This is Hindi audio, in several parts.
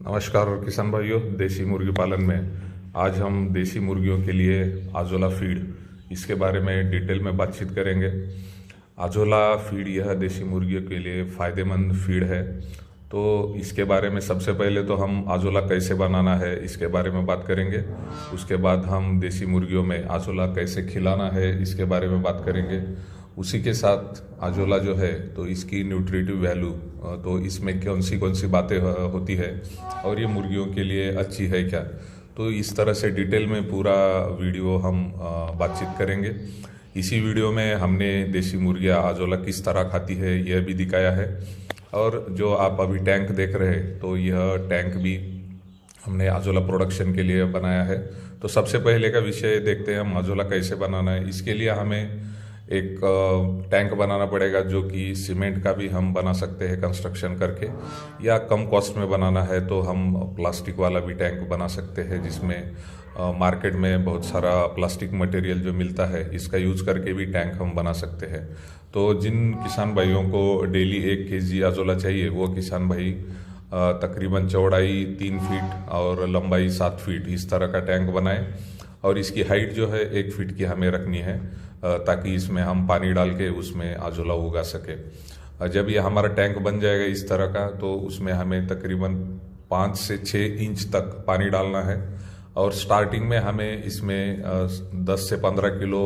नमस्कार किसान भाइयों, देसी मुर्गी पालन में आज हम देसी मुर्गियों के लिए आजोला फीड इसके बारे में डिटेल में बातचीत करेंगे। आजोला फीड यह देसी मुर्गियों के लिए फ़ायदेमंद फीड है। तो इसके बारे में सबसे पहले तो हम आजोला कैसे बनाना है इसके बारे में बात करेंगे। उसके बाद हम देसी मुर्गियों में आजोला कैसे खिलाना है इसके बारे में बात करेंगे। उसी के साथ आजोला जो है तो इसकी न्यूट्रिटिव वैल्यू, तो इसमें कौन सी बातें होती है और ये मुर्गियों के लिए अच्छी है क्या, तो इस तरह से डिटेल में पूरा वीडियो हम बातचीत करेंगे। इसी वीडियो में हमने देसी मुर्गियाँ आजोला किस तरह खाती है यह भी दिखाया है। और जो आप अभी टैंक देख रहे हैं तो यह टैंक भी हमने आजोला प्रोडक्शन के लिए बनाया है। तो सबसे पहले का विषय देखते हैं हम आजोला कैसे बनाना है। इसके लिए हमें एक टैंक बनाना पड़ेगा, जो कि सीमेंट का भी हम बना सकते हैं कंस्ट्रक्शन करके, या कम कॉस्ट में बनाना है तो हम प्लास्टिक वाला भी टैंक बना सकते हैं, जिसमें मार्केट में बहुत सारा प्लास्टिक मटेरियल जो मिलता है इसका यूज़ करके भी टैंक हम बना सकते हैं। तो जिन किसान भाइयों को डेली 1 केजी आजोला चाहिए वो किसान भाई तकरीबन चौड़ाई 3 फीट और लंबाई 7 फीट इस तरह का टैंक बनाएं। और इसकी हाइट जो है 1 फीट की हमें रखनी है, ताकि इसमें हम पानी डाल के उसमें आजोला उगा सके। जब ये हमारा टैंक बन जाएगा इस तरह का, तो उसमें हमें तकरीबन 5 से 6 इंच तक पानी डालना है। और स्टार्टिंग में हमें इसमें 10 से 15 किलो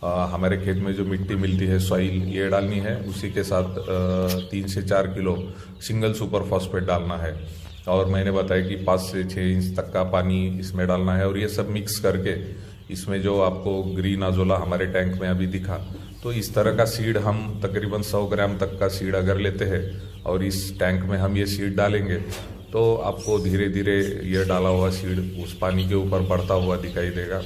हमारे खेत में जो मिट्टी मिलती है सॉइल, ये डालनी है। उसी के साथ 3 से 4 किलो सिंगल सुपर फॉस्फेट डालना है। और मैंने बताया कि 5 से 6 इंच तक का पानी इसमें डालना है। और ये सब मिक्स करके इसमें जो आपको ग्रीन आजोला हमारे टैंक में अभी दिखा, तो इस तरह का सीड हम तकरीबन 100 ग्राम तक का सीड अगर लेते हैं और इस टैंक में हम ये सीड डालेंगे, तो आपको धीरे धीरे ये डाला हुआ सीड उस पानी के ऊपर बढ़ता हुआ दिखाई देगा।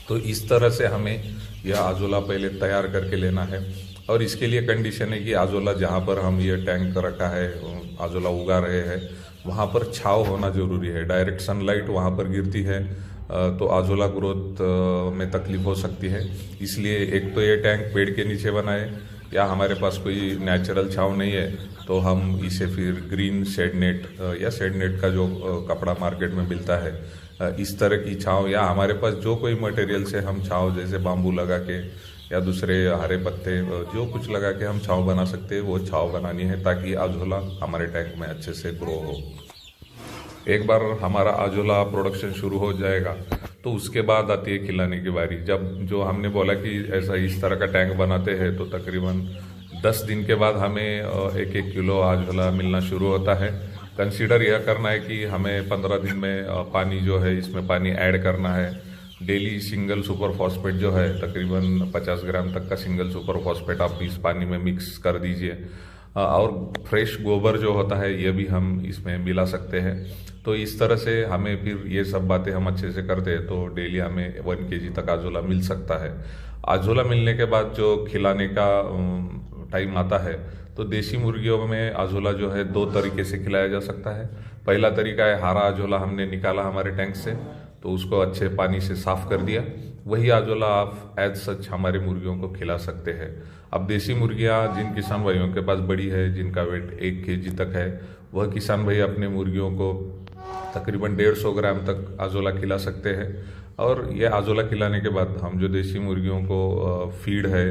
तो इस तरह से हमें यह आजोला पहले तैयार करके लेना है। और इसके लिए कंडीशन है कि आजोला जहाँ पर हम ये टैंक रखा है, आजोला उगा रहे हैं, वहाँ पर छाँव होना जरूरी है। डायरेक्ट सनलाइट वहाँ पर गिरती है तो आजोला ग्रोथ में तकलीफ हो सकती है। इसलिए एक तो ये टैंक पेड़ के नीचे बनाए, या हमारे पास कोई नेचुरल छाँव नहीं है तो हम इसे फिर ग्रीन शेड नेट या शेड नेट का जो कपड़ा मार्केट में मिलता है इस तरह की छाँव, या हमारे पास जो कोई मटेरियल से हम छाँव जैसे बाम्बू लगा के या दूसरे हरे पत्ते जो कुछ लगा के हम छाँव बना सकते हैं, वो छाँव बनानी है ताकि आजोला हमारे टैंक में अच्छे से ग्रो हो। एक बार हमारा आजोला प्रोडक्शन शुरू हो जाएगा तो उसके बाद आती है खिलाने की बारी। जब जो हमने बोला कि ऐसा इस तरह का टैंक बनाते हैं तो तकरीबन 10 दिन के बाद हमें 1-1 किलो आजोला मिलना शुरू होता है। कंसीडर यह करना है कि हमें 15 दिन में पानी जो है इसमें पानी ऐड करना है। डेली सिंगल सुपर फॉस्फेट जो है तकरीबन 50 ग्राम तक का सिंगल सुपर फॉस्फेट आप इस पानी में मिक्स कर दीजिए। और फ्रेश गोबर जो होता है ये भी हम इसमें मिला सकते हैं। तो इस तरह से हमें फिर ये सब बातें हम अच्छे से करते हैं तो डेली हमें 1 केजी तक आजोला मिल सकता है। आजोला मिलने के बाद जो खिलाने का टाइम आता है, तो देसी मुर्गियों में आजोला जो है 2 तरीके से खिलाया जा सकता है। पहला तरीका है हरा आजोला हमने निकाला हमारे टैंक से, तो उसको अच्छे पानी से साफ कर दिया, वही आजोला आप एज सच हमारे मुर्गियों को खिला सकते हैं। अब देसी मुर्गियां जिन किसान भाइयों के पास बड़ी है, जिनका वेट 1 केजी तक है, वह किसान भाई अपने मुर्गियों को तकरीबन 150 ग्राम तक आजोला खिला सकते हैं। और ये आजोला खिलाने के बाद हम जो देसी मुर्गियों को फीड है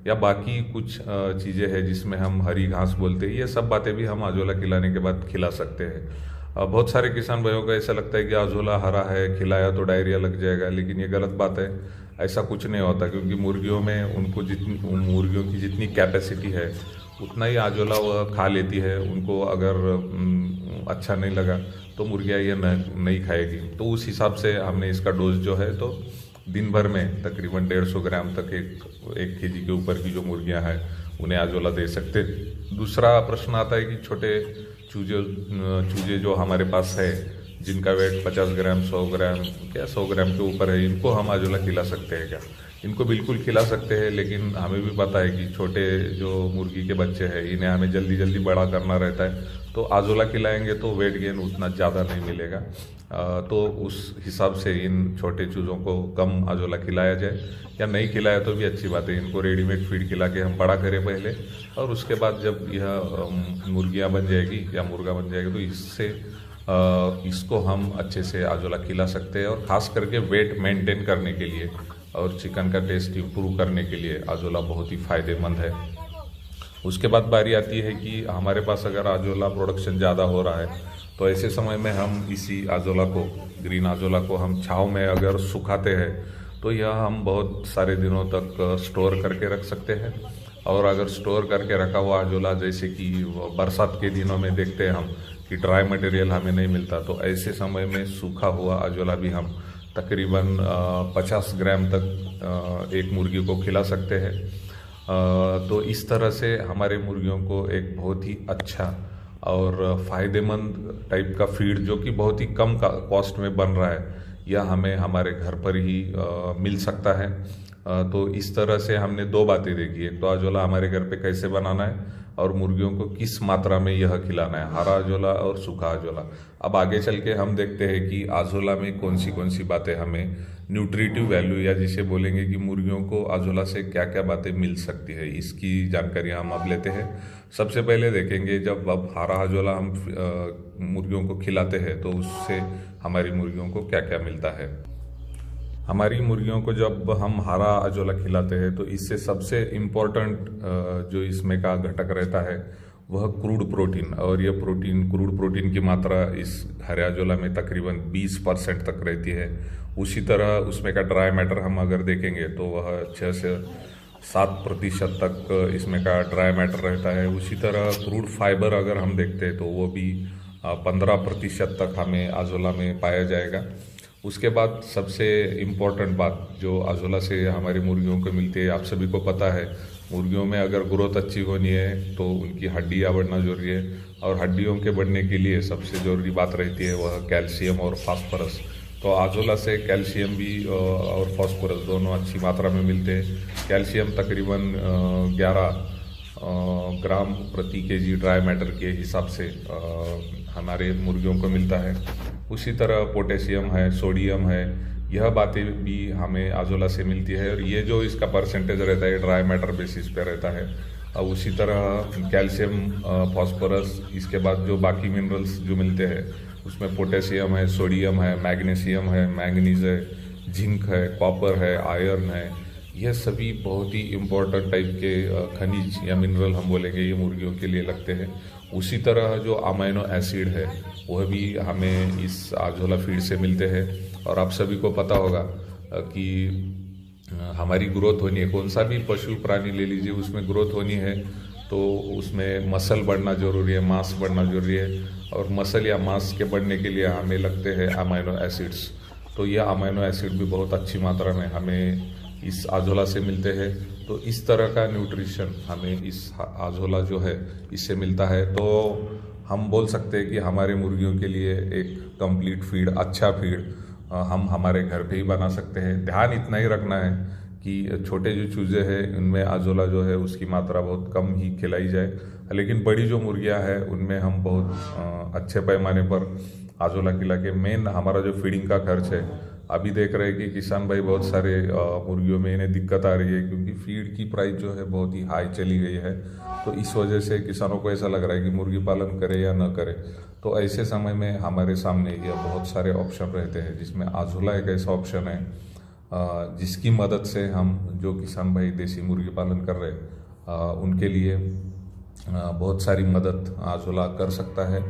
या बाकी कुछ चीज़ें हैं जिसमें हम हरी घास बोलते हैं, ये सब बातें भी हम आजोला खिलाने के बाद खिला सकते हैं। बहुत सारे किसान भाइयों को ऐसा लगता है कि आजोला हरा है, खिलाया तो डायरिया लग जाएगा, लेकिन ये गलत बात है। ऐसा कुछ नहीं होता, क्योंकि मुर्गियों में मुर्गियों की जितनी कैपेसिटी है उतना ही आजोला वह खा लेती है। उनको अगर अच्छा नहीं लगा तो मुर्गियाँ ये नहीं खाएगी। तो उस हिसाब से हमने इसका डोज जो है तो दिन भर में तकरीबन 150 ग्राम तक 1 केजी के ऊपर की जो मुर्गियाँ हैं उन्हें आजोला दे सकते। दूसरा प्रश्न आता है कि छोटे चूजे जो हमारे पास है, जिनका वेट 50 ग्राम 100 ग्राम क्या 100 ग्राम के ऊपर है, इनको हम आजोला खिला सकते हैं क्या? इनको बिल्कुल खिला सकते हैं, लेकिन हमें भी पता है कि छोटे जो मुर्गी के बच्चे हैं इन्हें हमें जल्दी जल्दी बड़ा करना रहता है। तो आजोला खिलाएंगे तो वेट गेन उतना ज़्यादा नहीं मिलेगा। तो उस हिसाब से इन छोटे चूज़ों को कम आजोला खिलाया जाए, या नहीं खिलाया तो भी अच्छी बात है। इनको रेडीमेड फीड खिला के हम बड़ा करें पहले, और उसके बाद जब यह मुर्गियाँ बन जाएगी या मुर्गा बन जाएगा तो इससे इसको हम अच्छे से आजोला खिला सकते हैं, और ख़ास करके वेट मेंटेन करने के लिए और चिकन का टेस्ट इम्प्रूव करने के लिए आजोला बहुत ही फ़ायदेमंद है। उसके बाद बारी आती है कि हमारे पास अगर आजोला प्रोडक्शन ज़्यादा हो रहा है तो ऐसे समय में हम इसी आजोला को, ग्रीन आजोला को हम छाँव में अगर सुखाते हैं तो यह हम बहुत सारे दिनों तक स्टोर करके रख सकते हैं। और अगर स्टोर करके रखा हुआ आजोला, जैसे कि बरसात के दिनों में देखते हैं हम कि ड्राई मटेरियल हमें नहीं मिलता, तो ऐसे समय में सूखा हुआ आजोला भी हम तकरीबन 50 ग्राम तक एक मुर्गी को खिला सकते हैं। तो इस तरह से हमारे मुर्गियों को एक बहुत ही अच्छा और फ़ायदेमंद टाइप का फीड, जो कि बहुत ही कम कॉस्ट में बन रहा है, यह हमें हमारे घर पर ही मिल सकता है। तो इस तरह से हमने दो बातें देखी, एक तो आजोला हमारे घर पे कैसे बनाना है और मुर्गियों को किस मात्रा में यह खिलाना है, हरा आजोला और सूखा आजोला। अब आगे चल के हम देखते हैं कि आजोला में कौन सी बातें हमें न्यूट्रिटिव वैल्यू, या जिसे बोलेंगे कि मुर्गियों को आजोला से क्या क्या बातें मिल सकती है, इसकी जानकारी हम अब लेते हैं। सबसे पहले देखेंगे, जब अब हरा आजोला हम मुर्गियों को खिलाते हैं तो उससे हमारी मुर्गियों को क्या क्या मिलता है। हमारी मुर्गियों को जब हम हरा आजोला खिलाते हैं तो इससे सबसे इम्पोर्टेंट जो इसमें का घटक रहता है वह क्रूड प्रोटीन, और यह क्रूड प्रोटीन की मात्रा इस हरे आजोला में तकरीबन 20% तक रहती है। उसी तरह उसमें का ड्राई मैटर हम अगर देखेंगे तो वह 6 से 7% तक इसमें का ड्राई मैटर रहता है। उसी तरह क्रूड फाइबर अगर हम देखते हैं तो वो भी 15% तक हमें आजोला में पाया जाएगा। उसके बाद सबसे इम्पोर्टेंट बात जो आजोला से हमारी मुर्गियों को मिलती है, आप सभी को पता है, मुर्गियों में अगर ग्रोथ अच्छी होनी है तो उनकी हड्डियाँ बढ़ना जरूरी है, और हड्डियों के बढ़ने के लिए सबसे ज़रूरी बात रहती है वह कैल्शियम और फास्फोरस। तो आजोला से कैल्शियम भी और फास्फोरस दोनों अच्छी मात्रा में मिलते हैं। कैल्शियम तकरीबन 11 ग्राम प्रति केजी ड्राई मैटर के हिसाब से हमारे मुर्गियों को मिलता है। उसी तरह पोटेशियम है, सोडियम है, यह बातें भी हमें आजोला से मिलती है, और ये जो इसका परसेंटेज रहता है ड्राई मैटर बेसिस पे रहता है। और उसी तरह कैल्शियम, फास्फोरस, इसके बाद जो बाकी मिनरल्स जो मिलते हैं उसमें पोटेशियम है, सोडियम है, मैग्नीशियम है, मैंगनीज है, जिंक है, कॉपर है, आयरन है, यह सभी बहुत ही इम्पोर्टेंट टाइप के खनिज या मिनरल हम बोलेंगे ये मुर्गियों के लिए लगते हैं। उसी तरह जो अमाइनो एसिड है वह भी हमें इस आजोला फीड से मिलते हैं। और आप सभी को पता होगा कि हमारी ग्रोथ होनी है, कौन सा भी पशु प्राणी ले लीजिए, उसमें ग्रोथ होनी है तो उसमें मसल बढ़ना जरूरी है, मांस बढ़ना जरूरी है, और मसल या मांस के बढ़ने के लिए हमें लगते हैं अमाइनो एसिड्स। तो यह अमाइनो एसिड भी बहुत अच्छी मात्रा में हमें इस आजोला से मिलते हैं। तो इस तरह का न्यूट्रिशन हमें इस आजोला जो है इससे मिलता है। तो हम बोल सकते हैं कि हमारे मुर्गियों के लिए एक कंप्लीट फीड, अच्छा फीड हम हमारे घर पे ही बना सकते हैं। ध्यान इतना ही रखना है कि छोटे जो चूजे हैं उनमें आजोला जो है उसकी मात्रा बहुत कम ही खिलाई जाए, लेकिन बड़ी जो मुर्गियां हैं उनमें हम बहुत अच्छे पैमाने पर आजोला खिला के, मेन हमारा जो फीडिंग का खर्च है, अभी देख रहे हैं कि किसान भाई बहुत सारे मुर्गियों में इन्हें दिक्कत आ रही है क्योंकि फीड की प्राइस जो है बहुत ही हाई चली गई है। तो इस वजह से किसानों को ऐसा लग रहा है कि मुर्गी पालन करे या न करे। तो ऐसे समय में हमारे सामने ये बहुत सारे ऑप्शन रहते हैं, जिसमें आजोला एक ऐसा ऑप्शन है जिसकी मदद से हम जो किसान भाई देसी मुर्गी पालन कर रहे हैं उनके लिए बहुत सारी मदद आजोला कर सकता है।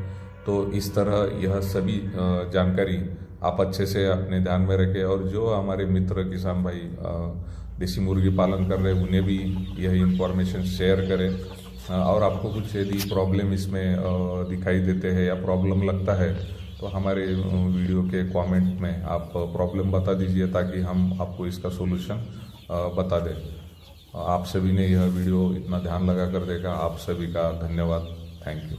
तो इस तरह यह सभी जानकारी आप अच्छे से अपने ध्यान में रखें, और जो हमारे मित्र किसान भाई देसी मुर्गी पालन कर रहे हैं उन्हें भी यह इंफॉर्मेशन शेयर करें। और आपको कुछ यदि प्रॉब्लम इसमें दिखाई देते हैं या प्रॉब्लम लगता है तो हमारे वीडियो के कमेंट में आप प्रॉब्लम बता दीजिए ताकि हम आपको इसका सोल्यूशन बता दें। आप सभी ने यह वीडियो इतना ध्यान लगा कर देखा, आप सभी का धन्यवाद। Thank you.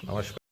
नमस्कार।